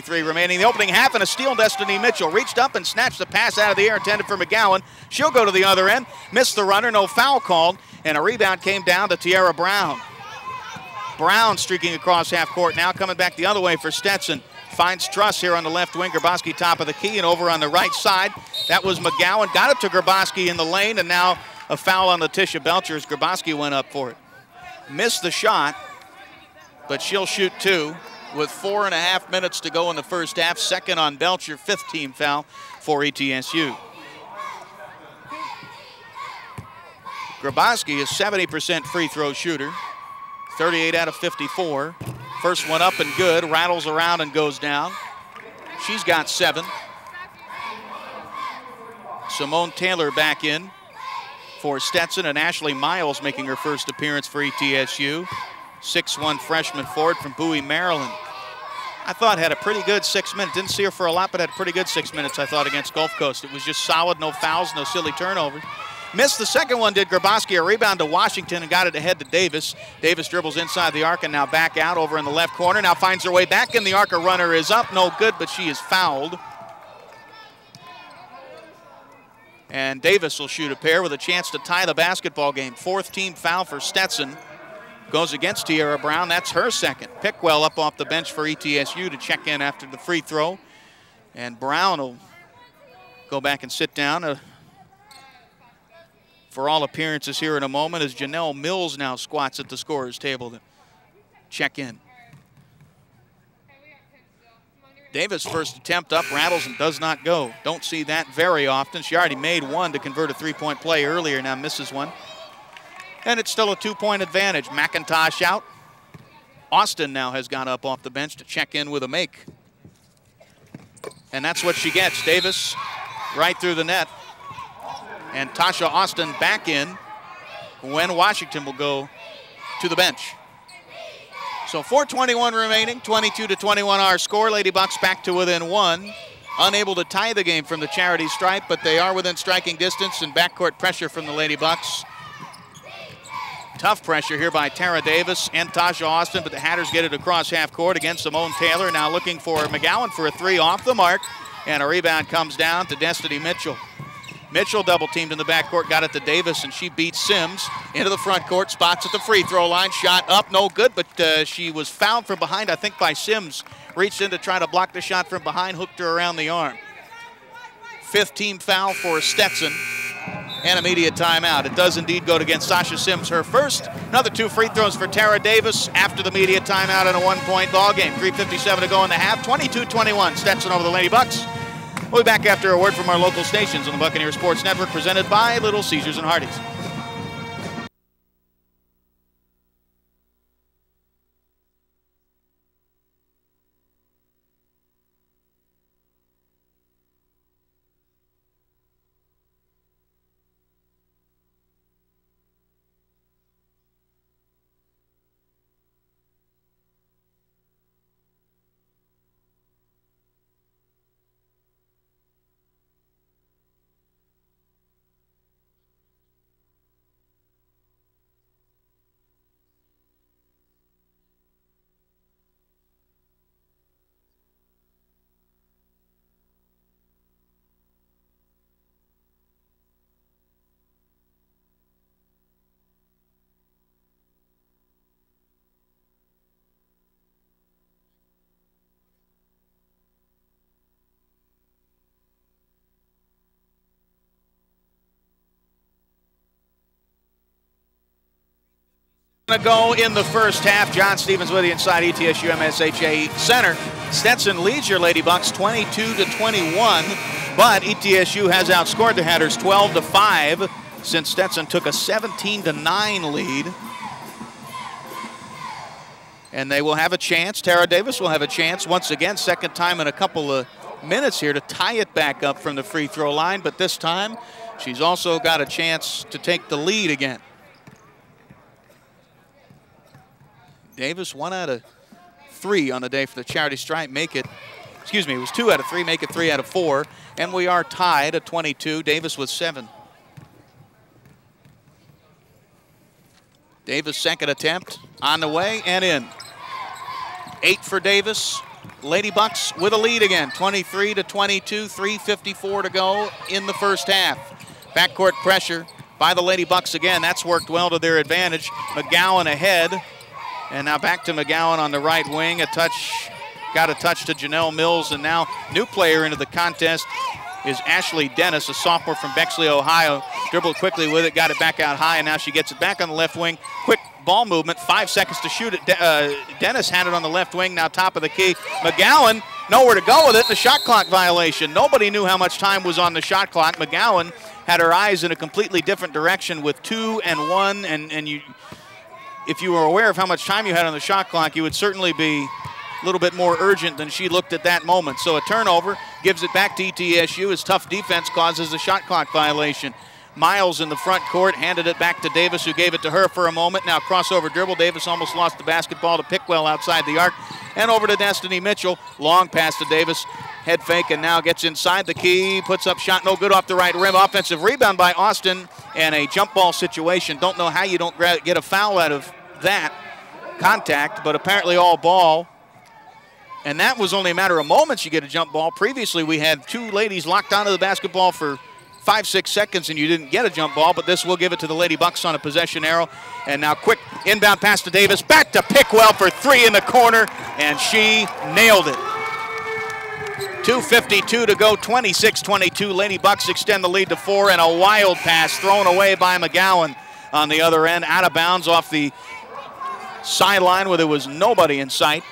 3:53 remaining. The opening half and a steal. Destiny Mitchell reached up and snatched the pass out of the air intended for McGowan. She'll go to the other end. Missed the runner. No foul called. And a rebound came down to Tiara Brown. Brown streaking across half court now, coming back the other way for Stetson. Finds Truss here on the left wing. Grabowski top of the key and over on the right side. That was McGowan. Got it to Grabowski in the lane, and now a foul on Letitia Belcher as Grabowski went up for it. Missed the shot, but she'll shoot two with 4.5 minutes to go in the first half. Second on Belcher, 5th team foul for ETSU. Grabowski is 70% free throw shooter, 38 out of 54. First one up and good, rattles around and goes down. She's got 7. Simone Taylor back in for Stetson, and Ashley Miles making her first appearance for ETSU. 6'1" freshman forward from Bowie, Maryland. I thought had a pretty good 6 minutes. Didn't see her for a lot, but had a pretty good 6 minutes, I thought, against Gulf Coast. It was just solid, no fouls, no silly turnovers. Missed the second one, did Grabowski. A rebound to Washington and got it ahead to Davis. Davis dribbles inside the arc and now back out over in the left corner. Now finds her way back in the arc. A runner is up, no good, but she is fouled. And Davis will shoot a pair with a chance to tie the basketball game. 4th team foul for Stetson. Goes against Tiara Brown. That's her second. Pickwell up off the bench for ETSU to check in after the free throw. And Brown will go back and sit down for all appearances here in a moment as Janelle Mills now squats at the scorer's table to check in. Davis' first attempt up, rattles and does not go. Don't see that very often. She already made one to convert a 3-point play earlier, now misses one. And it's still a 2-point advantage. McIntosh out. Austin now has gone up off the bench to check in with a make. And that's what she gets. Davis right through the net. And Tasha Austin back in when Washington will go to the bench. So 4:21 remaining, 22-21 our score. Lady Bucks back to within 1. Unable to tie the game from the charity stripe, but they are within striking distance, and backcourt pressure from the Lady Bucks. Tough pressure here by Tara Davis and Tasha Austin, but the Hatters get it across half court against Simone Taylor. Now looking for McGowan for a 3 off the mark, and a rebound comes down to Destiny Mitchell. Mitchell double teamed in the backcourt, got it to Davis, and she beats Sims into the front court, spots at the free throw line, shot up, no good, but she was fouled from behind, I think by Sims. Reached in to try to block the shot from behind, hooked her around the arm. 5th team foul for Stetson, and immediate timeout. It does indeed go against Sasha Sims, her first. Another 2 free throws for Tara Davis after the immediate timeout in a 1-point ball game. 3:57 to go in the half, 22-21, Stetson over the Lady Bucks. We'll be back after a word from our local stations on the Buccaneer Sports Network, presented by Little Caesars and Hardee's. To go in the first half. John Stevens with you inside ETSU MSHA Center. Stetson leads your Lady Bucks 22-21, but ETSU has outscored the Hatters 12-5 since Stetson took a 17-9 lead. And they will have a chance. Tara Davis will have a chance once again, second time in a couple of minutes here, to tie it back up from the free throw line, but this time she's also got a chance to take the lead again. Davis 1 out of 3 on the day for the charity stripe. Make it, excuse me, it was 2 out of 3, make it 3 out of 4. And we are tied at 22. Davis with 7. Davis' second attempt on the way and in. 8 for Davis, Lady Bucks with a lead again, 23-22, 3:54 to go in the first half. Backcourt pressure by the Lady Bucks again. That's worked well to their advantage. McGowan ahead. And now back to McGowan on the right wing. Got a touch to Janelle Mills. And now new player into the contest is Ashley Dennis, a sophomore from Bexley, Ohio. Dribbled quickly with it, got it back out high, and now she gets it back on the left wing. Quick ball movement, 5 seconds to shoot it. Dennis had it on the left wing, now top of the key. McGowan, nowhere to go with it, the shot clock violation. Nobody knew how much time was on the shot clock. McGowan had her eyes in a completely different direction with 2 and 1, and you, if you were aware of how much time you had on the shot clock, you would certainly be a little bit more urgent than she looked at that moment. So a turnover gives it back to ETSU as tough defense causes a shot clock violation. Miles in the front court handed it back to Davis, who gave it to her for a moment. Now crossover dribble. Davis almost lost the basketball to Pickwell outside the arc. And over to Destiny Mitchell. Long pass to Davis. Head fake and now gets inside the key. Puts up shot, no good off the right rim. Offensive rebound by Austin and a jump ball situation. Don't know how you don't get a foul out of that contact, but apparently all ball. And that was only a matter of moments you get a jump ball. Previously we had 2 ladies locked onto the basketball for 5-6 seconds and you didn't get a jump ball, but this will give it to the Lady Bucks on a possession arrow. And now quick inbound pass to Davis, back to Pickwell for 3 in the corner, and she nailed it. 2:52 to go, 26-22. Lady Bucks extend the lead to 4, and a wild pass thrown away by McGowan on the other end, out of bounds off the sideline where there was nobody in sight.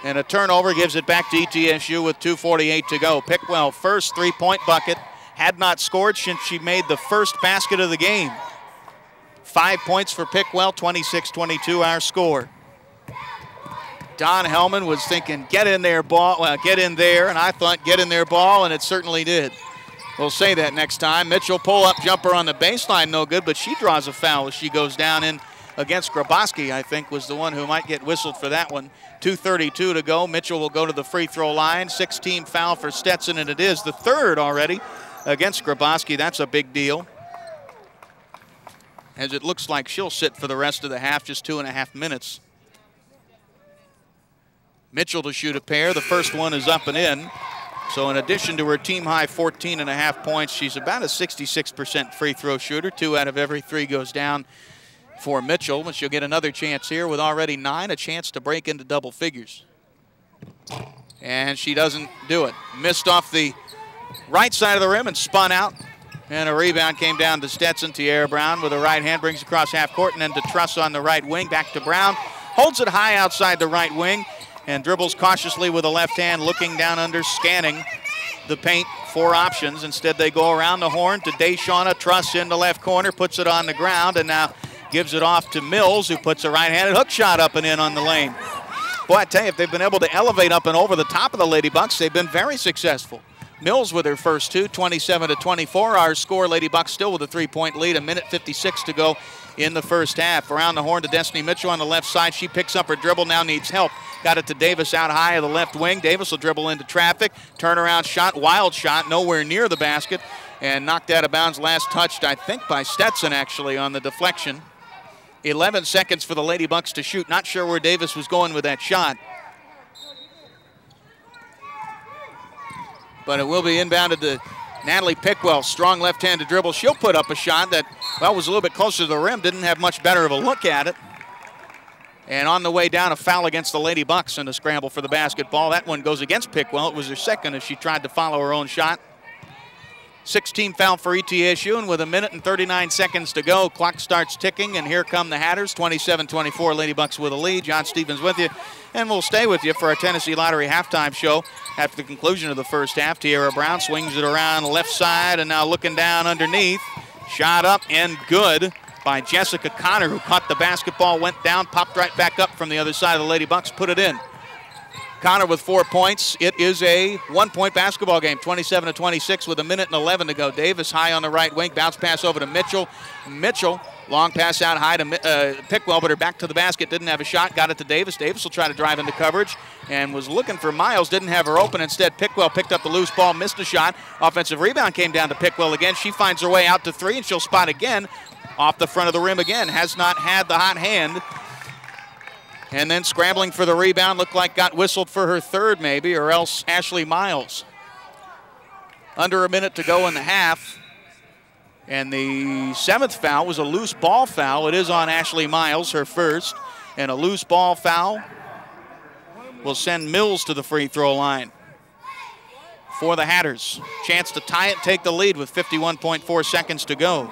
And a turnover gives it back to ETSU with 2:48 to go. Pickwell, first 3-point bucket. Had not scored since she made the first basket of the game. 5 points for Pickwell, 26-22 our score. Don Hellman was thinking, get in there, ball. Well, get in there, and I thought, get in there, ball, and it certainly did. We'll say that next time. Mitchell pull-up jumper on the baseline, no good, but she draws a foul as she goes down in against Graboski, I think, was the one who might get whistled for that one. 2:32 to go. Mitchell will go to the free throw line. 16 foul for Stetson, and it is the 3rd already against Graboski. That's a big deal, as it looks like she'll sit for the rest of the half, just 2.5 minutes. Mitchell to shoot a pair. The first one is up and in. So in addition to her team-high 14.5 points, she's about a 66% free throw shooter. 2 out of every 3 goes down for Mitchell, but she'll get another chance here with already 9, a chance to break into double figures. And she doesn't do it. Missed off the right side of the rim and spun out. And a rebound came down to Stetson. Tiara Brown with a right hand brings across half court, and then to Truss on the right wing. Back to Brown. Holds it high outside the right wing and dribbles cautiously with a left hand, looking down under, scanning the paint for options. Instead, they go around the horn to Deshauna. Truss in the left corner, puts it on the ground, and now gives it off to Mills, who puts a right-handed hook shot up and in on the lane. Boy, I tell you, if they've been able to elevate up and over the top of the Lady Bucks, they've been very successful. Mills with her first 2, 27-24. Our score, Lady Bucks still with a 3-point lead, 1:56 to go in the first half. Around the horn to Destiny Mitchell on the left side. She picks up her dribble, now needs help. Got it to Davis out high of the left wing. Davis will dribble into traffic. Turnaround shot, wild shot, nowhere near the basket. And knocked out of bounds, last touched, I think, by Stetson, actually, on the deflection. 11 seconds for the Lady Bucks to shoot. Not sure where Davis was going with that shot. But it will be inbounded to Natalie Pickwell. Strong left-handed dribble. She'll put up a shot that, well, was a little bit closer to the rim. Didn't have much better of a look at it. And on the way down, a foul against the Lady Bucks in the scramble for the basketball. That one goes against Pickwell. It was her second as she tried to follow her own shot. 16 foul for ETSU, and with 1:39 to go, clock starts ticking, and here come the Hatters. 27-24, Lady Bucks with a lead. John Stevens with you, and we'll stay with you for our Tennessee Lottery halftime show. After the conclusion of the first half, Tiara Brown swings it around the left side, and now looking down underneath. Shot up and good by Jessica Connor, who caught the basketball, went down, popped right back up from the other side of the Lady Bucks, put it in. Connor with 4 points. It is a 1-point basketball game, 27-26 with 1:11 to go. Davis high on the right wing, bounce pass over to Mitchell. Mitchell, long pass out high to Pickwell, but her back to the basket, didn't have a shot, got it to Davis. Davis will try to drive into coverage and was looking for Miles, didn't have her open. Instead, Pickwell picked up the loose ball, missed a shot. Offensive rebound came down to Pickwell again. She finds her way out to 3, and she'll spot again off the front of the rim again. Has not had the hot hand And then scrambling for the rebound, looked like got whistled for her third maybe, or else Ashley Miles. Under a minute to go in the half. And the 7th foul was a loose ball foul. It is on Ashley Miles, her first. And a loose ball foul will send Mills to the free throw line for the Hatters. Chance to tie it, take the lead with 51.4 seconds to go.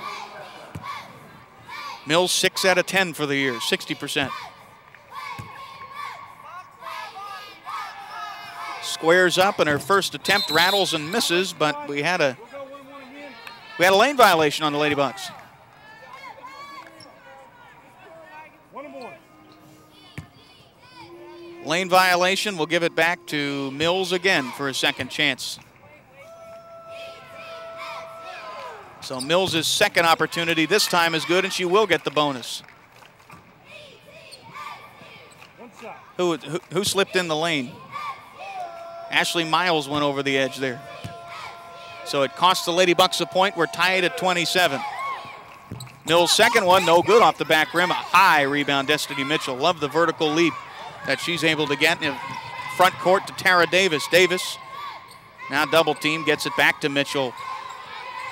Mills 6 out of 10 for the year, 60%. Squares up, and her first attempt rattles and misses, but we had a lane violation on the Lady Bucks. Lane violation. We'll give it back to Mills again for a second chance. So Mills' second opportunity this time is good, and she will get the bonus. Who slipped in the lane? Ashley Miles went over the edge there. So it cost the Lady Bucks a point. We're tied at 27. Mills' second one, no good off the back rim. A high rebound, Destiny Mitchell. Love the vertical leap that she's able to get in front court to Tara Davis. Davis now double team, gets it back to Mitchell.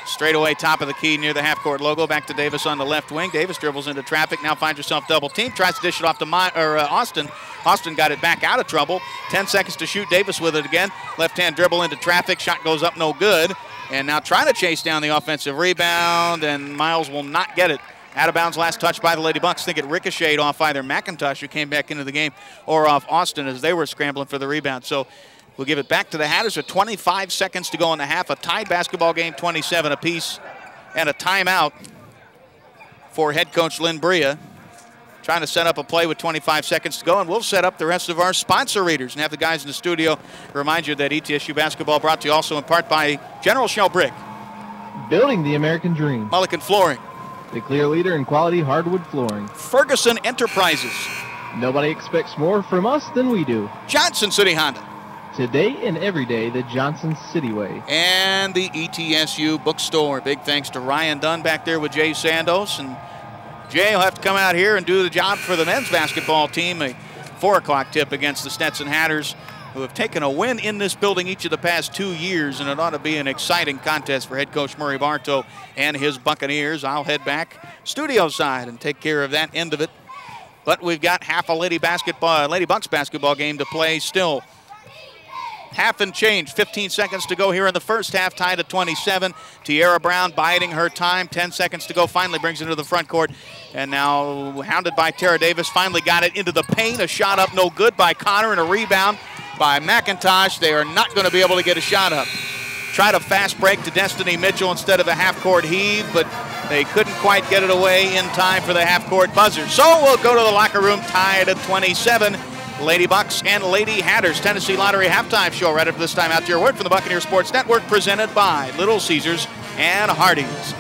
Straight away, top of the key near the half-court logo. Back to Davis on the left wing. Davis dribbles into traffic, now finds herself double team. Tries to dish it off to Austin. Austin got it back out of trouble. 10 seconds to shoot. Davis with it again. Left-hand dribble into traffic. Shot goes up, no good. And now trying to chase down the offensive rebound, and Miles will not get it. Out of bounds, last touch by the Lady Bucks. I think it ricocheted off either McIntosh, who came back into the game, or off Austin as they were scrambling for the rebound. So we'll give it back to the Hatters with 25 seconds to go in the half. A tied basketball game, 27 apiece, and a timeout for head coach Lynn Bria. Trying to set up a play with 25 seconds to go, and we'll set up the rest of our sponsor readers and have the guys in the studio remind you that ETSU basketball brought to you also in part by General Shell Brick. Building the American dream. Mullican Flooring. The clear leader in quality hardwood flooring. Ferguson Enterprises. Nobody expects more from us than we do. Johnson City Honda. Today and every day, the Johnson City Way. And the ETSU bookstore. Big thanks to Ryan Dunn back there with Jay Sandos. And Jay will have to come out here and do the job for the men's basketball team. A 4 o'clock tip against the Stetson Hatters, who have taken a win in this building each of the past 2 years, and it ought to be an exciting contest for head coach Murray Bartow and his Buccaneers. I'll head back studio side and take care of that end of it. But we've got half a Lady Bucks basketball game to play still. Half and change, 15 seconds to go here in the first half, tied at 27. Tiara Brown biding her time, 10 seconds to go, finally brings it into the front court. And now hounded by Tara Davis, finally got it into the paint. A shot up, no good by Connor, and a rebound by McIntosh. They are not going to be able to get a shot up. Tried a fast break to Destiny Mitchell instead of a half-court heave, but they couldn't quite get it away in time for the half-court buzzer. So we'll go to the locker room tied at 27. Lady Bucks and Lady Hatters. Tennessee Lottery halftime show right after this time. Out to your word from the Buccaneer Sports Network, presented by Little Caesars and Hardee's.